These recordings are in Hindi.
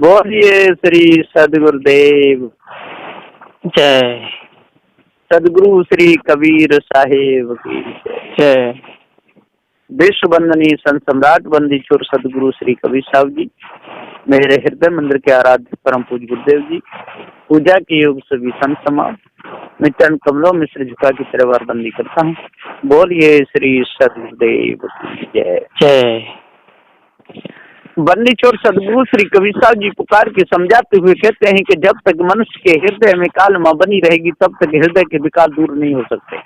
बोलिए श्री सदगुरुदेव जय। सदगुरु श्री कबीर साहेब की जय। विश्व वंदनीय संत सम्राट बंदीचोर सदगुरु श्री कबीर साहब जी, मेरे हृदय मंदिर के आराध्य परम पूज्य गुरुदेव जी, पूजा के योग सभी संत समाज, मैं चरण कमलों में सिर झुका की तरह बंदी करता हूँ। बोलिए श्री सदगुरुदेव की जय। जय। बंदीचोर सदगुरु श्री कबीर साहब जी पुकार के समझाते हुए कहते हैं कि जब तक मनुष्य के हृदय में कालमा बनी रहेगी तब तक हृदय के विकार दूर नहीं हो सकते।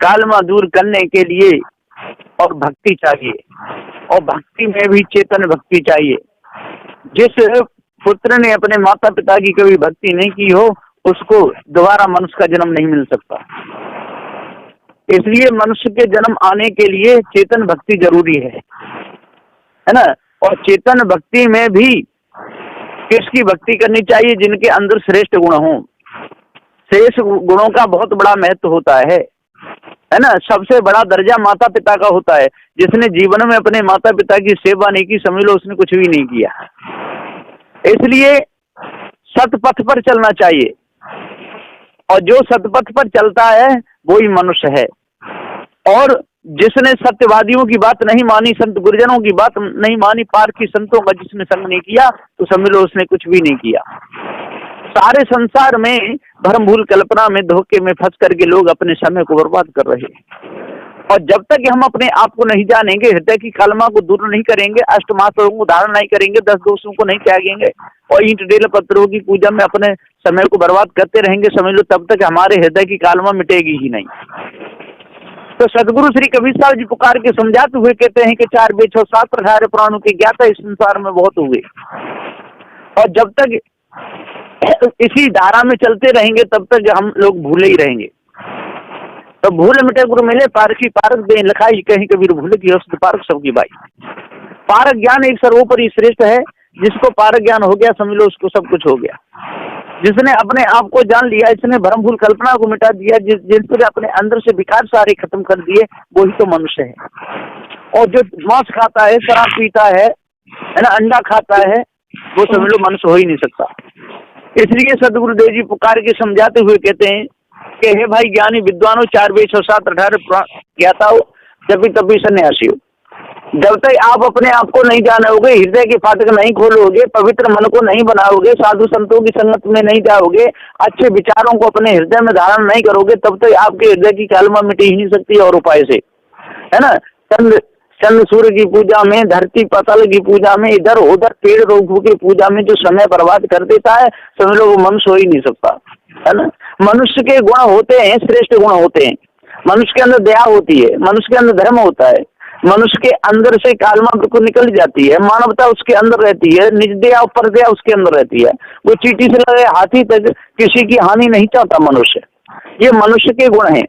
कालमा दूर करने के लिए और भक्ति चाहिए, और भक्ति में भी चेतन भक्ति चाहिए। जिस पुत्र ने अपने माता पिता की कभी भक्ति नहीं की हो उसको दोबारा मनुष्य का जन्म नहीं मिल सकता। इसलिए मनुष्य के जन्म आने के लिए चेतन भक्ति जरूरी है ना। और चेतन भक्ति में भी किसकी भक्ति करनी चाहिए? जिनके अंदर श्रेष्ठ गुण हो। श्रेष्ठ गुणों का बहुत बड़ा महत्व होता है ना। सबसे बड़ा दर्जा माता पिता का होता है। जिसने जीवन में अपने माता पिता की सेवा नहीं की, समझ लो उसने कुछ भी नहीं किया। इसलिए सतपथ पर चलना चाहिए, और जो सतपथ पर चलता है वही मनुष्य है। और जिसने सत्यवादियों की बात नहीं मानी, संत गुरुजनों की बात नहीं मानी, पारखी संतों का जिसने संग नहीं किया, तो समझ लो उसने कुछ भी नहीं किया। सारे संसार में भ्रम भूल कल्पना में धोखे में फंस करके लोग अपने समय को बर्बाद कर रहे हैं। और जब तक हम अपने आप को नहीं जानेंगे, हृदय की कलमा को दूर नहीं करेंगे, अष्टमात्रों को धारण नहीं करेंगे, 10 दोषों को नहीं त्यागेंगे, और ईंट डेल पत्थरों की पूजा में अपने समय को बर्बाद करते रहेंगे, समझ लो तब तक हमारे हृदय की कालमा मिटेगी ही नहीं। तो सदगुरु श्री कबीर साहब जी पुकार के समझाते हुए कहते हैं कि 4 वेद 7 18 पुराणों के ज्ञाता इस संसार में बहुत हुए, और जब तक इसी धारा में चलते रहेंगे तब तक हम लोग भूले ही रहेंगे। तो भूल मिटे गुरु मिले पारखी पारक दे लिखाई, कहीं कबीर भूले की औषध पारक सबकी बाई। पारक ज्ञान एक सर्वोपरि श्रेष्ठ है। जिसको पारक ज्ञान हो गया समझ लो उसको सब कुछ हो गया। जिसने अपने आप को जान लिया, इसने भ्रम भूल कल्पना को मिटा दिया, जिसने अपने अंदर से विकार सारे खत्म कर दिए, वही तो मनुष्य है। और जो मांस खाता है, शराब पीता है ना, अंडा खाता है, वो समझ लो मनुष्य हो ही नहीं सकता। इसलिए सदगुरुदेव जी पुकार के समझाते हुए कहते हैं कि हे भाई ज्ञानी विद्वानों, 4 वेद 7 18 ज्ञाता हो, जब तभी सन्यासी हो। जब तक आप अपने आप को नहीं जानोगे, हृदय के फाटक नहीं खोलोगे, पवित्र मन को नहीं बनाओगे, साधु संतों की संगत में नहीं जाओगे, अच्छे विचारों को अपने हृदय में धारण नहीं करोगे, तब तक आपके हृदय की कालमा मिट ही नहीं सकती। और उपाय से है ना। चंद्र सूर्य की पूजा में, धरती पतल की पूजा में, इधर उधर पेड़ रोगों की पूजा में जो समय बर्बाद कर देता है, समझ लो वो मनुष्य हो ही नहीं सकता, है ना। मनुष्य के गुण होते हैं, श्रेष्ठ गुण होते हैं। मनुष्य के अंदर दया होती है, मनुष्य के अंदर धर्म होता है, मनुष्य के अंदर से कालमा बिल्कुल निकल जाती है, मानवता उसके अंदर रहती है, निज दया पर दया उसके अंदर रहती है। वो चींटी से लगे हाथी तक किसी की हानि नहीं चाहता मनुष्य। ये मनुष्य के गुण हैं।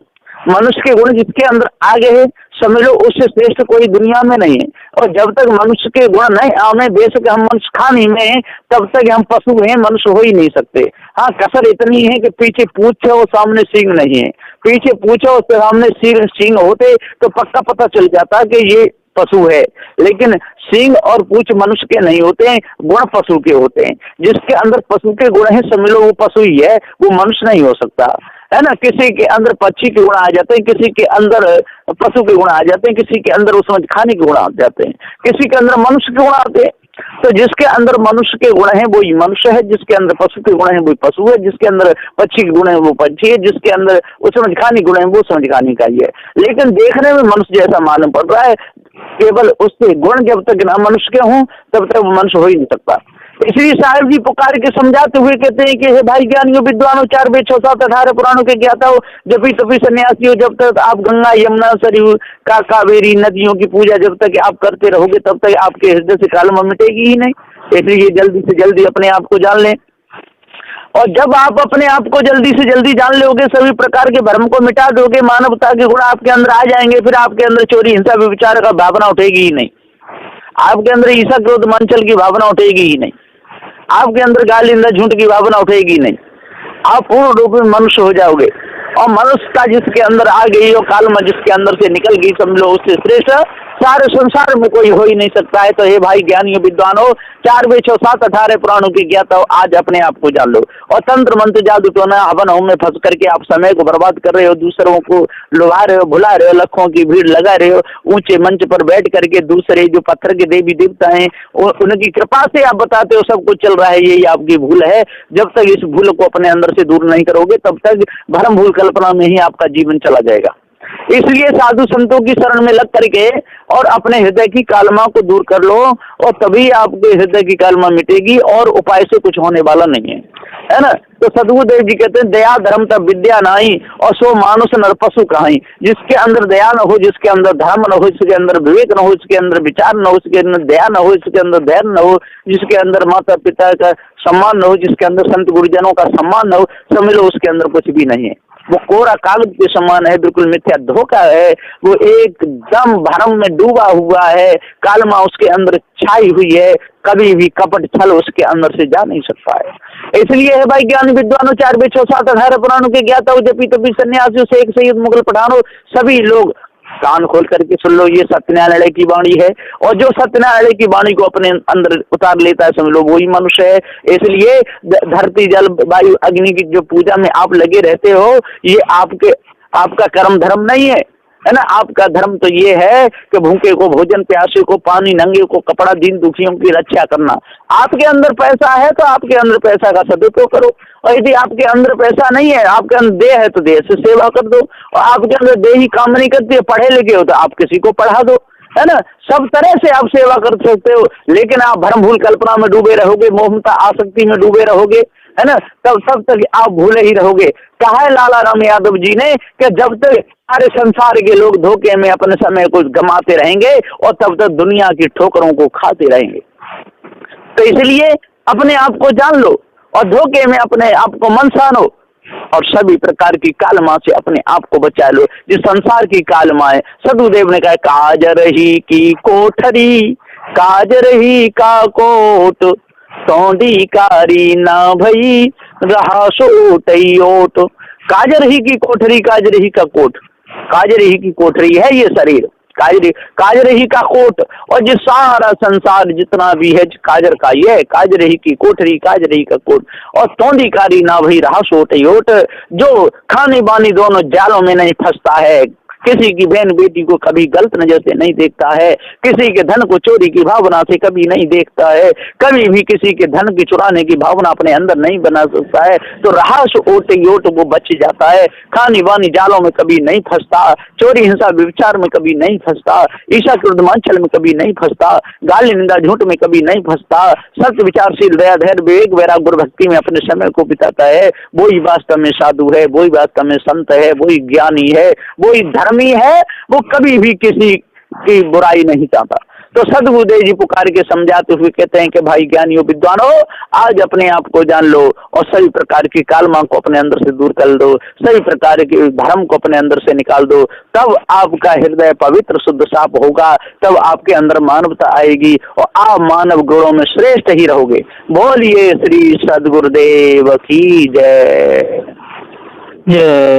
मनुष्य के गुण जिसके अंदर आ गए, समझ लो उससे श्रेष्ठ कोई दुनिया में नहीं है। और जब तक मनुष्य के गुण नहीं आने, बेशक हम मनुष्य खाने में, तब तक हम पशु हैं, मनुष्य हो ही नहीं सकते। हाँ, कसर इतनी है कि पीछे पूंछ है और सामने सींग नहीं है। पीछे पूंछ और सामने सींग होते तो पक्का पता चल जाता कि ये पशु है। लेकिन सींग और पूंछ मनुष्य के नहीं होते हैं, गुण पशु के होते हैं। जिसके अंदर पशु के गुण है, समझ लो वो पशु ही है, वो मनुष्य नहीं हो सकता, है ना। किसी के अंदर पक्षी के गुण आ जाते हैं, किसी के अंदर पशु के गुण आ जाते हैं, किसी के अंदर उसमें खाने के गुण आ जाते हैं, किसी के अंदर मनुष्य के गुण आते हैं। तो जिसके अंदर मनुष्य के गुण है वो ही मनुष्य है, जिसके अंदर पशु के गुण है वो पशु है, जिसके अंदर पक्षी के गुण है वो पक्षी है, जिसके अंदर उसमें खाने गुण है वो समझ खाने का ही है। लेकिन देखने में मनुष्य जैसा मालूम पड़ रहा है, केवल उसके गुण जब तक ना मनुष्य के हों तब तक वो मनुष्य हो ही नहीं सकता। इसलिए साहेब जी पुकार के समझाते हुए कहते हैं कि हे भाई ज्ञानियों विद्वानों, 4 वेद 6 7 18 पुराणों के ज्ञाता हो, जब भी तभी सन्यासी हो। जब तक आप गंगा यमुना सरयू कावेरी नदियों की पूजा जब तक आप करते रहोगे तब तक आपके हृदय से कालमा मिटेगी ही नहीं। इसलिए जल्दी से जल्दी अपने आप को जान लें। और जब आप अपने आप को जल्दी से जल्दी जान लोगे, सभी प्रकार के भ्रम को मिटा दोगे, मानवता के गुण आपके अंदर आ जाएंगे, फिर आपके अंदर चोरी हिंसा व्यभिचार का भावना उठेगी ही नहीं। आपके अंदर ईर्ष्या क्रोध मंचल की भावना उठेगी ही नहीं। आपके अंदर गाली निंदा झूठ की भावना उठेगी नहीं। आप पूर्ण रूप में मनुष्य हो जाओगे। और मनुष्यता जिसके अंदर आ गई और कालमा जिसके अंदर से निकल गई, समझ लो उससे श्रेष्ठ सारे संसार में कोई हो ही नहीं सकता है। तो हे भाई ज्ञानियों विद्वानों, 4 वेद 6 7 18 पुराणों की ज्ञाता हो, आज अपने आप को जान लो। और तंत्र मंत्र जादू टोना हवन होम में फंस करके आप समय को बर्बाद कर रहे हो, दूसरों को लुभा रहे हो, भुला रहे हो, लाखों की भीड़ लगा रहे हो, ऊंचे मंच पर बैठ करके दूसरे जो पत्थर के देवी देवता हैं उनकी कृपा से आप बताते हो सब कुछ चल रहा है, यही आपकी भूल है। जब तक इस भूल को अपने अंदर से दूर नहीं करोगे तब तक भरम भूल कल्पना में ही आपका जीवन चला जाएगा। इसलिए साधु संतों की शरण में लग करके और अपने हृदय की कालमा को दूर कर लो, और तभी आपके हृदय की कालमा मिटेगी, और उपाय से कुछ होने वाला नहीं है ना। तो सदगुरुदेव जी कहते हैं, दया धर्म तब विद्या नाही, और सो मानुष नर पशु कहाई। जिसके अंदर दया न हो, जिसके अंदर धर्म न हो, जिसके अंदर विवेक न हो, जिसके अंदर विचार न हो, जिसके अंदर दया न हो, जिसके अंदर धैर्य न हो, जिसके अंदर माता पिता का सम्मान न हो, जिसके अंदर संत गुरुजनों का सम्मान न हो, समझ लो उसके अंदर कुछ भी नहीं है। वो कोरा कागज के समान है, बिल्कुल मिथ्या धोखा है, वो एकदम भरम में डूबा हुआ है, कालमा उसके अंदर छाई हुई है, कभी भी कपट छल उसके अंदर से जा नहीं सकता है। इसलिए है भाई ज्ञान विद्वानों, 4 वेद 6 7 18 पुराणों के ज्ञाता हो, जपी तपी सन्यासियों से एक सैयद मुगल पठानों, सभी लोग कान खोल करके सुन लो, ये सत्यनारायण की वाणी है। और जो सत्यनारायण की वाणी को अपने अंदर उतार लेता है, समझ लो वही मनुष्य है। इसलिए धरती जल वायु अग्नि की जो पूजा में आप लगे रहते हो, ये आपका कर्म धर्म नहीं है ना। आपका धर्म तो ये है कि भूखे को भोजन, प्यासे को पानी, नंगे को कपड़ा, दीन दुखियों की रक्षा करना। आपके अंदर पैसा है तो आपके अंदर पैसा का सदुपयोग करो, और यदि आपके अंदर पैसा नहीं है, आपके अंदर देह है तो देह से सेवा कर दो, और आपके अंदर देह ही काम नहीं करती है, पढ़े लिखे हो तो आप किसी को पढ़ा दो, है ना। सब तरह से आप सेवा कर सकते हो, लेकिन आप भ्रम भूल कल्पना में डूबे रहोगे, मोहमता आसक्ति में डूबे रहोगे, है ना, तब तक आप भूले ही रहोगे। कहा है लाला राम यादव जी ने कि जब तक सारे संसार के लोग धोखे में अपने समय को गमाते रहेंगे, और तब तक दुनिया की ठोकरों को खाते रहेंगे। तो इसलिए अपने आप को जान लो, और धोखे में अपने आप को मनसानो, और सभी प्रकार की कालमा से अपने आप को बचा लो। जिस संसार की कालमा है, सदगुरुदेव ने कहा, काज रही की कोठरी, काज रही का कोट, तोंडी कारी ना भई, रहा सोटई ओट। काज रही की कोठरी, काज रही का कोट, काज रही की कोठरी है ये शरीर, काज रही का कोट, और जो सारा संसार जितना भी है काजर का ये है, काज रही की कोठरी, काज रही का कोट, और तोंडी कारी ना भई, रहा सोटई ओट। जो खाने बानी दोनों जालों में नहीं फंसता है, किसी की बहन बेटी को कभी गलत नजर से नहीं देखता है, किसी के धन को चोरी की भावना से कभी नहीं देखता है, कभी भी किसी के धन की चुराने की भावना अपने अंदर नहीं बना सकता है, तो रहास ओटे योट वो बच जाता है। खानी बानी जालों में कभी नहीं फंसता, चोरी हिंसा विचार में कभी नहीं फंसता, ईर्ष्या क्रोध मांचल में कभी नहीं फंसता, गाली निंदा झूठ में कभी नहीं फंसता, सत्य विचारशील दया धैर्य विवेक वैराग गुरु भक्ति में अपने समय को बिताता है, वही वास्तव में साधु है, वही वास्तव में संत है, वही ज्ञानी है, वही धर्मी है, वो कभी भी किसी की बुराई नहीं चाहता। तो सदगुरुदेव जी पुकार के समझाते हुए कहते हैं कि भाई ज्ञानियों विद्वानों, आज अपने आप को जान लो, और सभी प्रकार की कालमा को अपने अंदर से दूर कर दो, सभी प्रकार के भ्रम को अपने अंदर से निकाल दो, तब आपका हृदय पवित्र शुद्ध साफ होगा, तब आपके अंदर मानवता आएगी, और आप मानव गुणों में श्रेष्ठ ही रहोगे। बोलिए श्री सदगुरुदेव की जय जय।